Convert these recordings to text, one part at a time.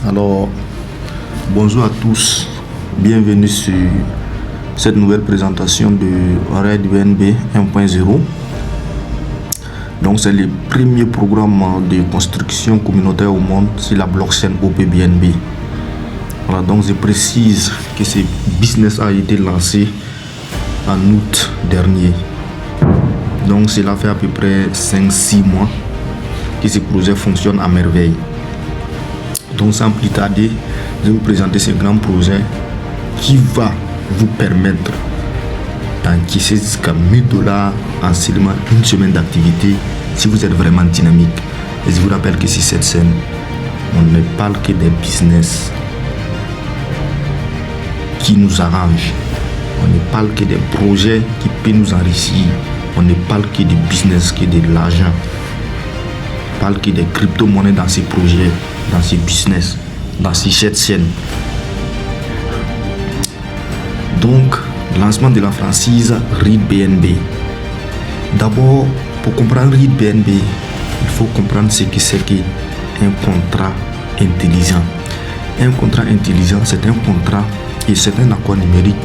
Alors, bonjour à tous, bienvenue sur cette nouvelle présentation de REIT BNB 1.0. Donc, c'est le premier programme de construction communautaire au monde sur la blockchain OPBNB. Voilà, donc je précise que ce business a été lancé en août dernier. Donc, cela fait à peu près 5-6 mois que ce projet fonctionne à merveille. Donc, sans plus tarder, je vais vous présenter ce grand projet qui va vous permettre d'encaisser jusqu'à $1000 en seulement une semaine d'activité si vous êtes vraiment dynamique. Et je vous rappelle que sur cette scène, on ne parle que des business qui nous arrangent. On ne parle que des projets qui peuvent nous enrichir. On ne parle que de business, que de l'argent. On parle que des crypto-monnaies dans ces projets, dans ces business, dans ces chaînes. Donc, lancement de la franchise REIT BNB. D'abord, pour comprendre REIT BNB, il faut comprendre ce que c'est qu'un contrat intelligent. Un contrat intelligent, c'est un contrat et c'est un accord numérique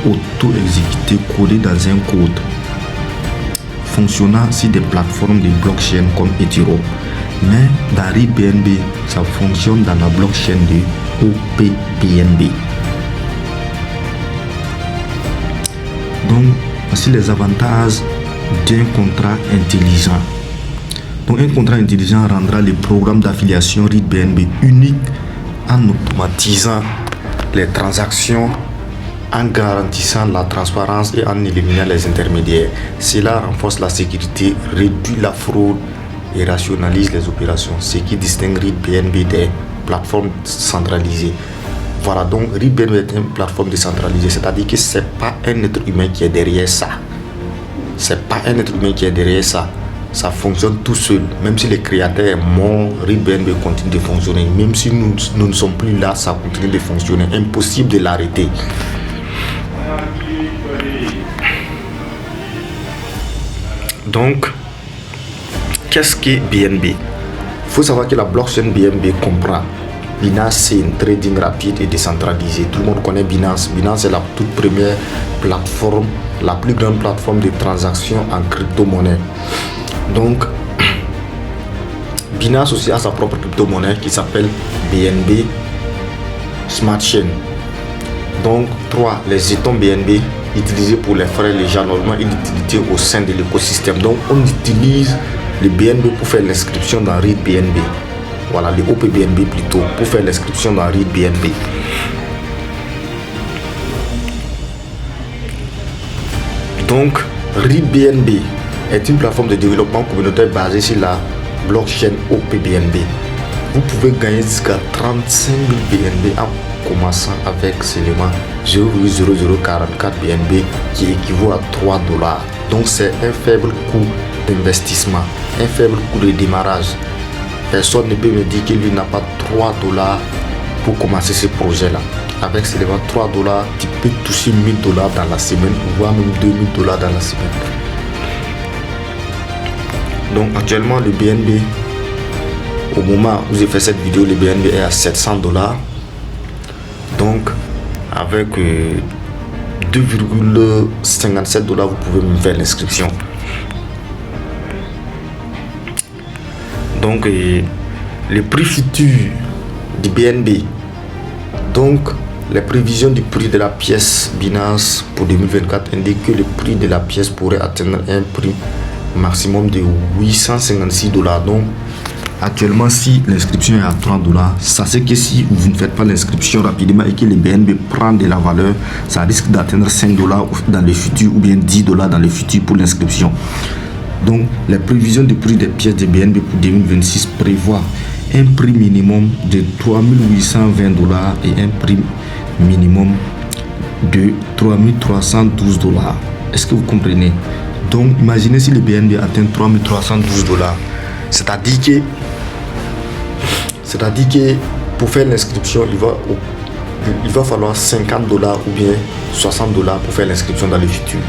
auto-exécuté collé dans un code fonctionnant sur des plateformes de blockchain comme Ethereum. Mais dans REIT BNB, ça fonctionne dans la blockchain de OPBNB. Donc, voici les avantages d'un contrat intelligent. Donc, un contrat intelligent rendra le programme d'affiliation REIT BNB unique en automatisant les transactions, en garantissant la transparence et en éliminant les intermédiaires. Cela renforce la sécurité, réduit la fraude et rationalise les opérations, ce qui distingue REIT BNB des plateformes centralisées. Voilà, donc REIT BNB est une plateforme décentralisée, c'est-à-dire que ce n'est pas un être humain qui est derrière ça. Ça fonctionne tout seul. Même si les créateurs est mort, REIT BNB continue de fonctionner. Même si nous ne sommes plus là, ça continue de fonctionner. Impossible de l'arrêter. Donc, qu'est-ce que BNB? Il faut savoir que la blockchain BNB comprend Binance, c'est une trading rapide et décentralisée. Tout le monde connaît Binance. Binance est la toute première plateforme, la plus grande plateforme de transaction en crypto-monnaie. Donc, Binance aussi a sa propre crypto-monnaie qui s'appelle BNB Smart Chain. Donc, 3. Les jetons BNB utilisés pour les frais légers, normalement une utilité au sein de l'écosystème. Donc, on utilise le BNB pour faire l'inscription dans REIT BNB. Voilà, le OPBNB plutôt, pour faire l'inscription dans REIT BNB. Donc, REIT BNB est une plateforme de développement communautaire basée sur la blockchain OPBNB. Vous pouvez gagner jusqu'à 35 000 BNB en commençant avec seulement 0,0044 BNB qui équivaut à $3. Donc, c'est un faible coût d'investissement, un faible coût de démarrage. Personne ne peut me dire qu'il n'a pas $3 pour commencer ce projet-là. Avec seulement $3, tu peux toucher $1000 dans la semaine, voire même $2000 dans la semaine. Donc actuellement, le BNB, au moment où j'ai fait cette vidéo, le BNB est à $700. Donc, avec 2,57$, vous pouvez me faire l'inscription. Donc, le prix futur du BNB. Donc, les prévisions du prix de la pièce Binance pour 2024 indiquent que le prix de la pièce pourrait atteindre un prix maximum de $856. Donc, actuellement, si l'inscription est à $3, sachez que si vous ne faites pas l'inscription rapidement et que le BNB prend de la valeur, ça risque d'atteindre $5 dans le futur ou bien $10 dans le futur pour l'inscription. Donc, les prévisions de prix des pièces de BNB pour 2026 prévoient un prix minimum de $3820 et un prix minimum de $3312. Est-ce que vous comprenez? Donc, imaginez si le BNB atteint $3312. C'est-à-dire que pour faire l'inscription, il va falloir $50 ou bien $60 pour faire l'inscription dans le futur.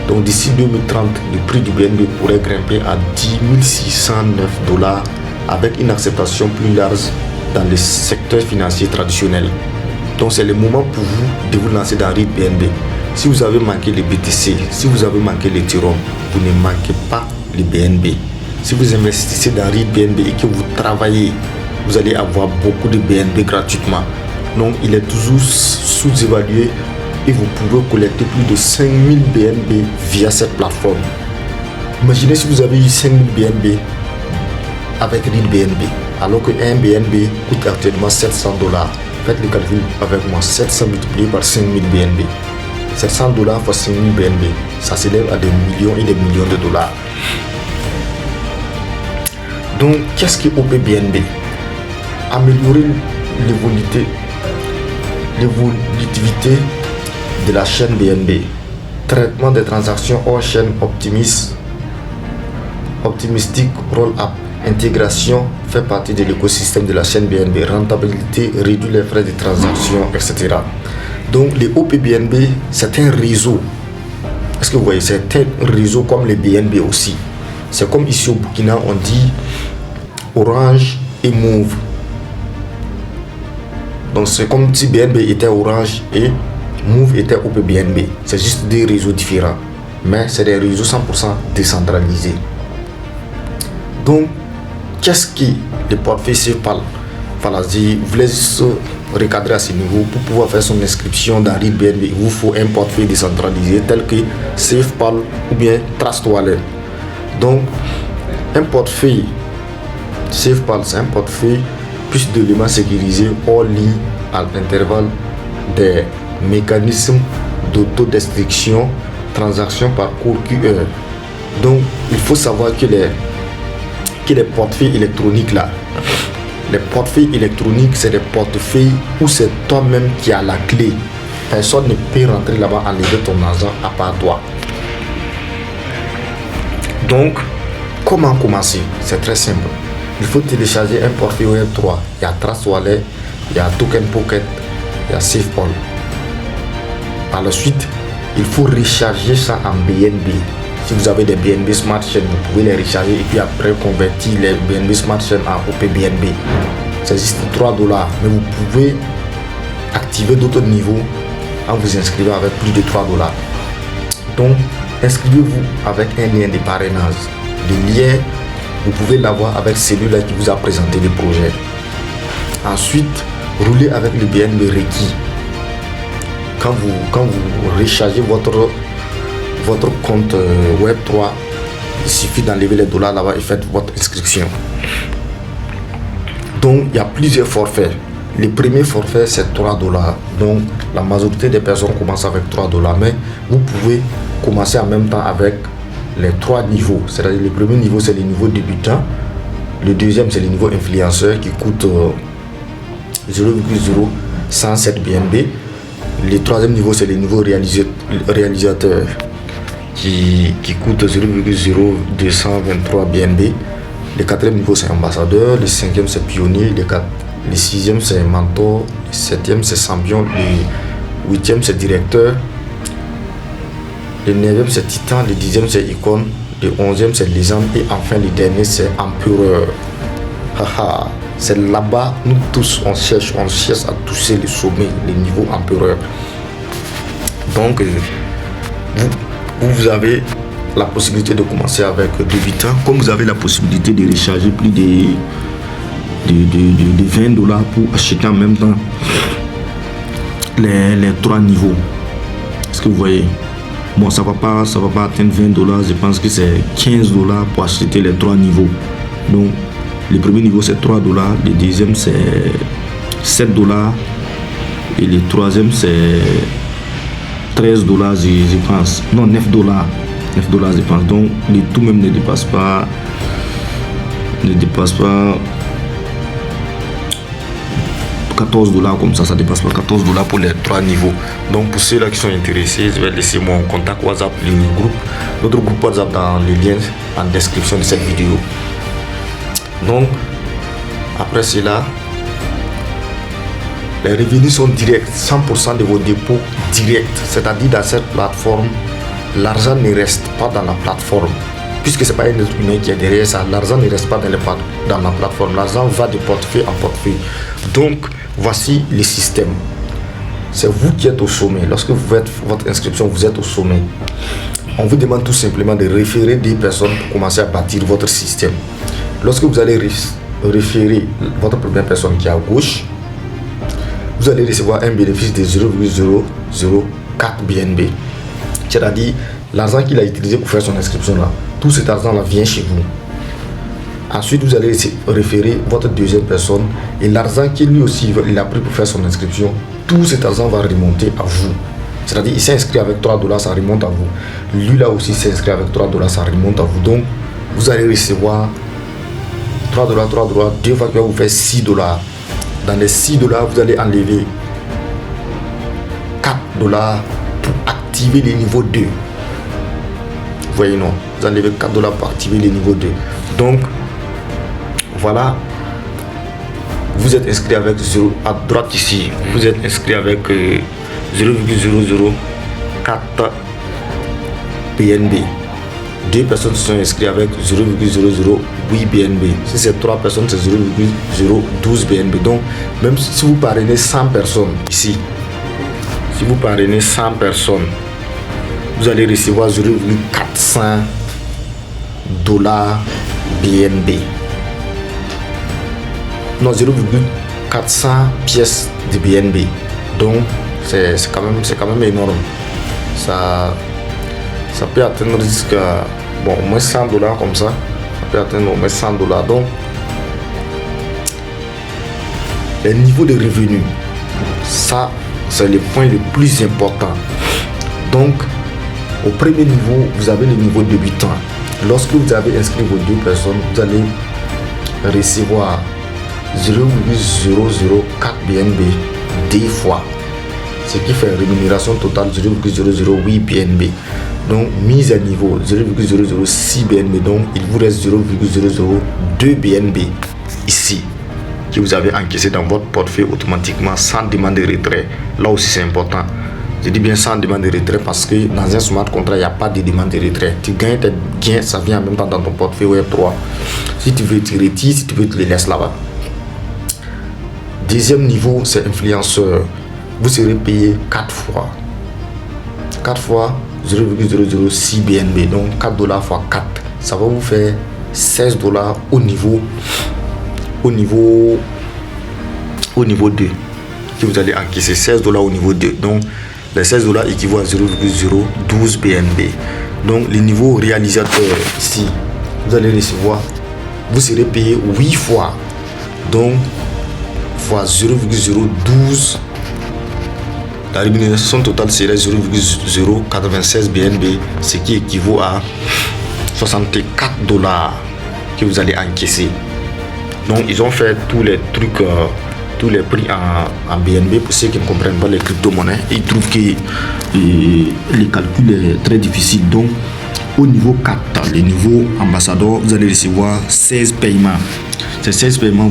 Donc d'ici 2030, le prix du BNB pourrait grimper à $10 609 avec une acceptation plus large dans le secteur financier traditionnel. Donc c'est le moment pour vous de vous lancer dans REIT BNB. Si vous avez manqué les BTC, si vous avez manqué l'Ethereum, vous ne manquez pas les BNB. Si vous investissez dans REIT BNB et que vous travaillez, vous allez avoir beaucoup de BNB gratuitement. Donc il est toujours sous-évalué et vous pouvez collecter plus de 5000 BNB via cette plateforme. Imaginez si vous avez eu 5000 BNB avec REIT BNB, alors que un BNB coûte actuellement $700. Faites le calcul avec moi, 700 multiplié par 5000 BNB. $700 fois 5000 BNB, ça s'élève à des millions et des millions de dollars. Donc, qu'est-ce que OPBNB? Améliorer l'évolutivité de la chaîne BNB. Traitement des transactions hors chaîne optimistique roll-up. Intégration fait partie de l'écosystème de la chaîne BNB. Rentabilité, réduire les frais de transaction, etc. Donc, les OPBNB, c'est un réseau. Est-ce que vous voyez? C'est un réseau comme les BNB aussi. C'est comme ici au Burkina, on dit Orange et Move. Donc, c'est comme si BNB était Orange et Move était OPBNB. C'est juste des réseaux différents. Mais c'est des réseaux 100% décentralisés. Donc, qu'est-ce que le portefeuille SafePal? Voilà, je voulais juste recadrer à ce niveau. Pour pouvoir faire son inscription dans REIT BNB, il vous faut un portefeuille décentralisé tel que SafePal ou bien Trust Wallet. Donc, un portefeuille SafePal, c'est un portefeuille plus d'éléments sécurisés hors ligne à l'intervalle des mécanismes d'autodestruction, transactions par cours QR. Donc, il faut savoir que les portefeuilles électroniques là, les portefeuilles électroniques, c'est des portefeuilles où c'est toi-même qui as la clé. Personne ne peut rentrer là-bas, enlever ton argent à part toi. Donc, comment commencer? C'est très simple. Il faut télécharger un portefeuille Web3. Il y a Trust Wallet, il y a Token Pocket, il y a SafePal. Par la suite, il faut recharger ça en BNB. Si vous avez des BNB Smart Chain, vous pouvez les recharger et puis après convertir les BNB Smart Chain en OPBNB. C'est juste $3. Mais vous pouvez activer d'autres niveaux en vous inscrivant avec plus de $3. Donc, inscrivez-vous avec un lien de parrainage. Le lien, vous pouvez l'avoir avec celui-là qui vous a présenté le projet. Ensuite, roulez avec le BNB requis. Quand vous rechargez votre compte Web3, il suffit d'enlever les dollars là-bas et faites votre inscription. Donc, il y a plusieurs forfaits. Le premier forfait, c'est $3. Donc, la majorité des personnes commencent avec $3. Mais vous pouvez commencer en même temps avec les 3 niveaux. C'est-à-dire, le premier niveau, c'est le niveau débutant. Le deuxième, c'est le niveau influenceur qui coûte 0,0107 BNB. Le troisième niveau, c'est le niveau réalisateur qui coûte 0,0223 BNB. Le quatrième niveau, c'est ambassadeur. Le cinquième, c'est pionnier. Le sixième, c'est mentor. Le septième, c'est champion. Le huitième, c'est directeur. Le neuvième, c'est titan. Le dixième, c'est icône. Le onzième, c'est légende. Et enfin, le dernier, c'est empereur. C'est là-bas, nous tous, on cherche à toucher le sommet, le niveau empereur. Donc, vous avez la possibilité de commencer avec débutant, comme vous avez la possibilité de recharger plus de $20 pour acheter en même temps les 3 niveaux. Est-ce que vous voyez? Bon, ça va pas atteindre $20, je pense que c'est $15 pour acheter les 3 niveaux. Donc, le premier niveau c'est $3, le deuxième c'est $7 et le troisième c'est $13, je pense. Non, $9, je pense. Donc, le tout même ne dépasse pas $14 comme ça dépasse pas $14 pour les 3 niveaux. Donc pour ceux là qui sont intéressés, je vais laisser mon contact WhatsApp, notre groupe WhatsApp dans les liens en description de cette vidéo. Donc après cela, les revenus sont directs, 100% de vos dépôts directs, c'est-à-dire dans cette plateforme, l'argent ne reste pas dans la plateforme, puisque c'est pas un être humain qui est derrière ça, l'argent ne reste pas dans dans la plateforme. L'argent va de portefeuille en portefeuille. Donc, voici le système. C'est vous qui êtes au sommet. Lorsque vous faites votre inscription, vous êtes au sommet. On vous demande tout simplement de référer des personnes pour commencer à bâtir votre système. Lorsque vous allez référer votre première personne qui est à gauche, vous allez recevoir un bénéfice de 0,004 BNB. C'est-à-dire, l'argent qu'il a utilisé pour faire son inscription là, tout cet argent là vient chez vous. Ensuite, vous allez référer votre deuxième personne et l'argent qu'il lui aussi il a pris pour faire son inscription, tout cet argent va remonter à vous. C'est-à-dire, il s'est inscrit avec $3, ça remonte à vous. Lui là aussi s'est inscrit avec $3, ça remonte à vous. Donc, vous allez recevoir $3, deux fois qui va vous faire $6. Dans les $6, vous allez enlever $4 pour activer les niveaux 2. Vous voyez, non? Vous enlevez $4 pour activer les niveaux 2. Donc, voilà. Vous êtes inscrit avec 0 à droite ici. Vous êtes inscrit avec 0,004 BNB. Deux personnes se sont inscrites avec 0,008 BNB. Si c'est 3 personnes, c'est 0,012 BNB. Donc, même si vous parrainez 100 personnes ici, si vous parrainez 100 personnes, vous allez recevoir 0,400 $ BNB. Non, 0,400 pièces de BNB. Donc, c'est quand même énorme. Ça peut atteindre jusqu'à au moins $100 comme ça. Ça peut atteindre au moins $100. Donc, les niveaux de revenus, ça, c'est le point le plus important. Donc, au premier niveau, vous avez le niveau débutant. Lorsque vous avez inscrit vos deux personnes, vous allez recevoir 0,004 BNB 2 fois, ce qui fait rémunération totale 0,008 BNB. Donc, mise à niveau 0,006 BNB. Donc, il vous reste 0,002 BNB ici, que vous avez encaissé dans votre portefeuille automatiquement sans demande de retrait. Là aussi, c'est important. Je dis bien sans demande de retrait parce que dans un smart contract, il n'y a pas de demande de retrait. Tu gagnes tes gains, ça vient en même temps dans ton portefeuille Web3. Si tu veux, tu retires, si tu veux, tu les laisses là-bas. Deuxième niveau, c'est influenceur. Vous serez payé 4 fois. 4 fois 0,006 BNB. Donc, $4 fois 4. Ça va vous faire $16 au niveau 2. Que vous allez encaisser $16 au niveau 2. Donc, les $16 équivaut à 0,012 BNB. Donc, le niveau réalisateur ici, vous allez recevoir, vous serez payé 8 fois. Donc, fois 0,012. La rémunération totale serait 0,096 BNB, ce qui équivaut à $64 que vous allez encaisser. Donc, ils ont fait tous les trucs, tous les prix en BNB pour ceux qui ne comprennent pas les crypto-monnaies. Ils trouvent que les calculs est très difficile. Donc, au niveau 4, le niveau ambassadeur, vous allez recevoir 16 paiements. Ces 16 paiements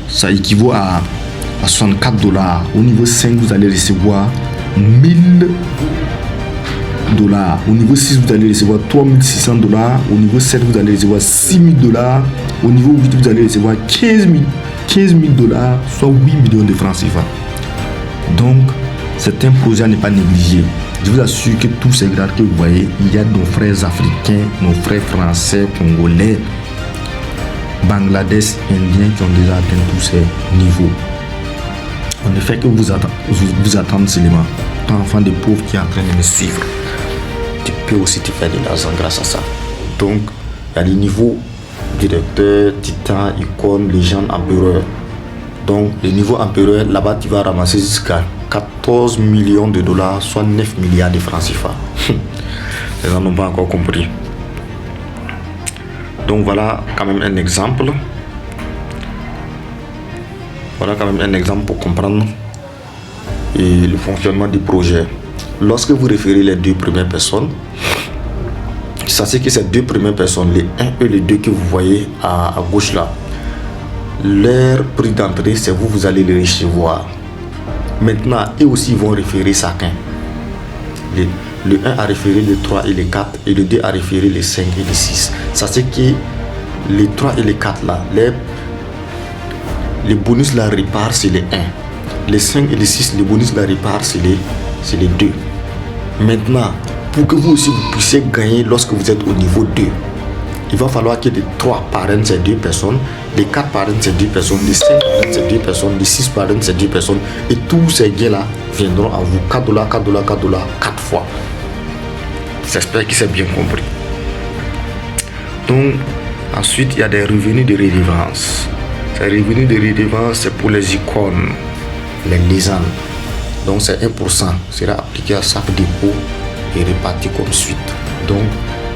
ça équivaut à $64. Au niveau 5, vous allez recevoir $1000. Au niveau 6, vous allez recevoir $3600. Au niveau 7, vous allez recevoir $6000. Au niveau 8, vous allez recevoir $15 000, soit 8 millions de francs CFA. Donc, c'est un projet à ne pas négliger. Je vous assure que tous ces grades que vous voyez, il y a nos frères africains, nos frères français, congolais, Bangladesh, indiens qui ont déjà atteint tous ces niveaux. On ne fait que vous attendre seulement. Ton enfant de pauvre qui est en train de me suivre, tu peux aussi te faire de l'argent grâce à ça. Donc, il y a les niveaux directeur, titan, icône, légende, empereur. Donc, le niveau empereur, là-bas, tu vas ramasser jusqu'à $14 millions, soit 9 milliards de francs CFA. Les gens n'ont pas encore compris. Donc, voilà quand même un exemple. Voilà quand même un exemple pour comprendre le fonctionnement du projet. Lorsque vous référez les deux premières personnes, sachez que ces deux premières personnes, les 1 et les 2 que vous voyez à gauche là, leur prix d'entrée, c'est vous allez les recevoir. Maintenant, eux aussi vont référer chacun. Le 1 a référé les 3 et les 4 et le 2 a référé les 5 et les 6. Sachez que les 3 et les 4 là, les bonus là réparent c'est les 1. Les 5 et les 6, les bonus là réparent c'est les 2. Maintenant, pour que vous aussi vous puissiez gagner lorsque vous êtes au niveau 2, il va falloir que les 3 parrainent ces 2 personnes, les 4 parrainent ces 2 personnes, les 5 parrainent ces 2 personnes, les 6 parrainent ces 2 personnes, et tous ces gains-là viendront à vous $4, $4, $4, 4 fois. J'espère que c'est bien compris. Donc, ensuite, il y a des revenus de redevance. Ces revenus de redevance, c'est pour les icônes, les légendes. Donc, c'est 1% sera appliqué à chaque dépôt et réparti comme suite. Donc,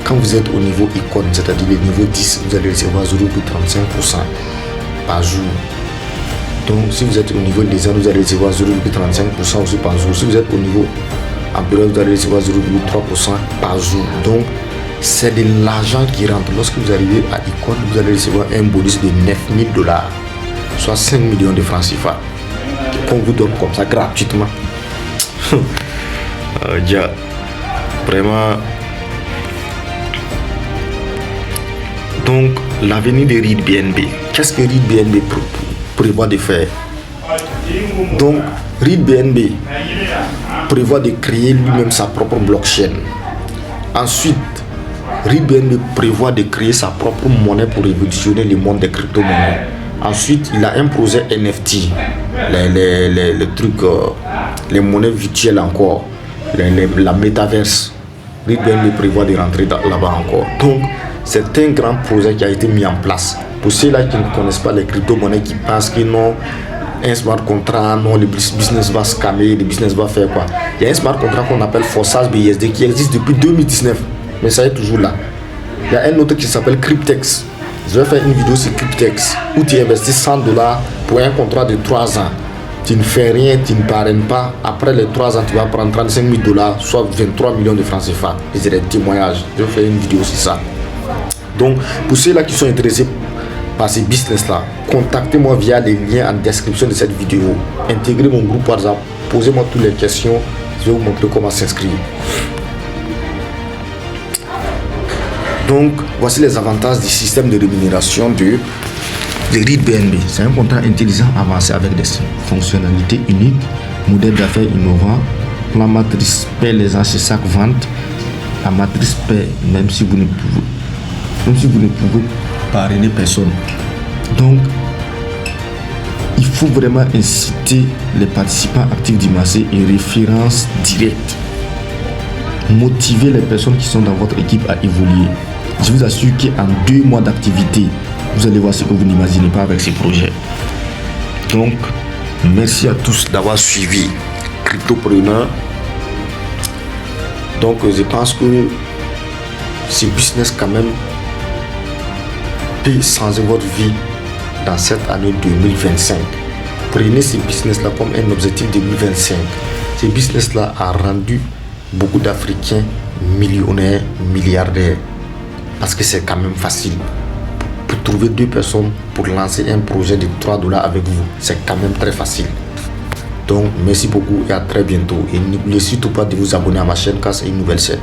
quand vous êtes au niveau icône, c'est-à-dire le niveau 10, vous allez recevoir 0,35% par jour. Donc, si vous êtes au niveau légende, vous allez recevoir 0,35% aussi par jour. Si vous êtes au niveau empereur, vous allez recevoir 0,3% par jour. Donc, c'est de l'argent qui rentre. Lorsque vous arrivez à icône, vous allez recevoir un bonus de $9,000, soit 5 millions de francs CFA, qu'on vous donne comme ça gratuitement. Vraiment. Donc, l'avenir de REIT BNB. Qu'est-ce que REIT BNB prévoit de faire? Donc, REIT BNB prévoit de créer lui-même sa propre blockchain. Ensuite, REIT BNB prévoit de créer sa propre monnaie pour révolutionner le monde des crypto-monnaies. Ensuite, il a un projet NFT, les trucs, les monnaies virtuelles encore, la métaverse. REIT BNB prévoit de rentrer là-bas encore. Donc, c'est un grand projet qui a été mis en place. Pour ceux-là qui ne connaissent pas les crypto-monnaies, qui pensent que non, un smart contract, non, le business va scammer, le business va faire quoi. Il y a un smart contract qu'on appelle Forçage BSD qui existe depuis 2019, mais ça est toujours là. Il y a un autre qui s'appelle Cryptex. Je vais faire une vidéo sur Cryptex où tu investis $100 pour un contrat de 3 ans. Tu ne fais rien, tu ne parraines pas. Après les 3 ans, tu vas prendre $35,000, soit 23 millions de francs CFA. Et c'est des témoignages. Je vais faire une vidéo sur ça. Donc, pour ceux-là qui sont intéressés par ces business-là, contactez-moi via les liens en description de cette vidéo. Intégrez mon groupe WhatsApp, posez-moi toutes les questions, je vais vous montrer comment s'inscrire. Donc, voici les avantages du système de rémunération de REIT BNB. C'est un contrat intelligent avancé avec des fonctionnalités uniques, modèle d'affaires innovant, la matrice paie les gens chez chaque vente, la matrice paie même si vous ne pouvez parrainer personne. Donc, il faut vraiment inciter les participants actifs du marché et références directes. Motiver les personnes qui sont dans votre équipe à évoluer. Je vous assure qu'en 2 mois d'activité, vous allez voir ce que vous n'imaginez pas avec ces projets. Donc, merci à tous d'avoir suivi Cryptopreneur. Donc, je pense que ce business quand même peut changer votre vie dans cette année 2025. Prenez ce business-là comme un objectif 2025. Ce business-là a rendu beaucoup d'Africains millionnaires, milliardaires. Parce que c'est quand même facile. Pour trouver 2 personnes pour lancer un projet de $3 avec vous, c'est quand même très facile. Donc, merci beaucoup et à très bientôt. Et n'oubliez surtout pas de vous abonner à ma chaîne car c'est une nouvelle chaîne.